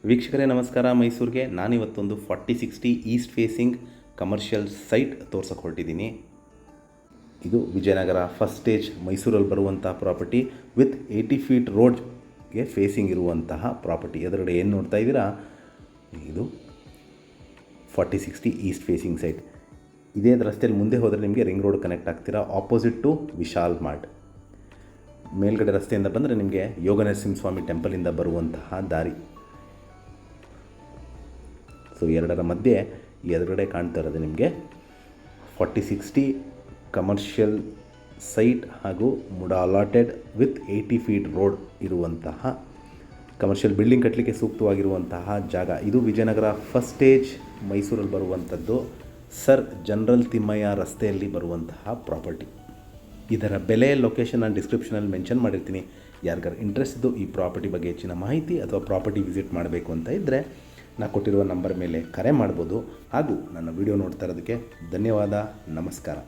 ವೀಕ್ಷಕರೇ ನಮಸ್ಕಾರ. ಮೈಸೂರಿಗೆ ನಾನಿವತ್ತೊಂದು 4060 ಈಸ್ಟ್ ಫೇಸಿಂಗ್ ಕಮರ್ಷಿಯಲ್ ಸೈಟ್ ತೋರ್ಸೋಕೆ ಹೊರಟಿದ್ದೀನಿ. ಇದು ವಿಜಯನಗರ ಫಸ್ಟ್ ಸ್ಟೇಜ್ ಮೈಸೂರಲ್ಲಿ ಬರುವಂಥ ಪ್ರಾಪರ್ಟಿ ವಿತ್ 80 ಫೀಟ್ ರೋಡ್ಗೆ ಫೇಸಿಂಗ್ ಇರುವಂತಹ ಪ್ರಾಪರ್ಟಿ. ಎದುರುಗಡೆ ಏನು ನೋಡ್ತಾ ಇದ್ದೀರಾ, ಇದು 4060 ಈಸ್ಟ್ ಫೇಸಿಂಗ್ ಸೈಟ್. ಇದೇ ರಸ್ತೆಯಲ್ಲಿ ಮುಂದೆ ಹೋದರೆ ನಿಮಗೆ ರಿಂಗ್ ರೋಡ್ ಕನೆಕ್ಟ್ ಆಗ್ತೀರಾ, ಆಪೋಸಿಟ್ ಟು ವಿಶಾಲ್ ಮಾರ್ಟ್. ಮೇಲ್ಗಡೆ ರಸ್ತೆಯಿಂದ ಬಂದರೆ ನಿಮಗೆ ಯೋಗ ನರಸಿಂಹಸ್ವಾಮಿ ಟೆಂಪಲಿಂದ ಬರುವಂತಹ ದಾರಿ. ಸೊ ಎರಡರ ಮಧ್ಯೆ ಎದುರುಗಡೆ ಕಾಣ್ತಾ ಇರೋದು ನಿಮಗೆ 4060 ಕಮರ್ಷಿಯಲ್ ಸೈಟ್ ಹಾಗೂ MUDA allotted with 80 feet road ಇರುವಂತಹ ಕಮರ್ಷಿಯಲ್ ಬಿಲ್ಡಿಂಗ್ ಕಟ್ಟಲಿಕ್ಕೆ ಸೂಕ್ತವಾಗಿರುವಂತಹ ಜಾಗ. ಇದು ವಿಜಯನಗರ ಫಸ್ಟ್ ಸ್ಟೇಜ್ ಮೈಸೂರಲ್ಲಿ ಬರುವಂಥದ್ದು, ಸರ್ ಜನರಲ್ ತಿಮ್ಮಯ್ಯ ರಸ್ತೆಯಲ್ಲಿ ಬರುವಂತಹ ಪ್ರಾಪರ್ಟಿ. ಇದರ ಬೆಲೆ, ಲೊಕೇಶನ್ ನಾನು ಡಿಸ್ಕ್ರಿಪ್ಷನಲ್ಲಿ ಮೆನ್ಷನ್ ಮಾಡಿರ್ತೀನಿ. ಯಾರಿಗಾರು ಇಂಟ್ರೆಸ್ಟ್ ಇದ್ದು ಈ ಪ್ರಾಪರ್ಟಿ ಬಗ್ಗೆ ಹೆಚ್ಚಿನ ಮಾಹಿತಿ ಅಥವಾ ಪ್ರಾಪರ್ಟಿ ವಿಸಿಟ್ ಮಾಡಬೇಕು ಅಂತ ಇದ್ದರೆ ನಾನು ಕೊಟ್ಟಿರುವ ನಂಬರ್ ಮೇಲೆ ಕರೆ ಮಾಡ್ಬೋದು. ಹಾಗೂ ನನ್ನ ವಿಡಿಯೋ ನೋಡ್ತಾ ಇರೋದಕ್ಕೆ ಧನ್ಯವಾದ. ನಮಸ್ಕಾರ.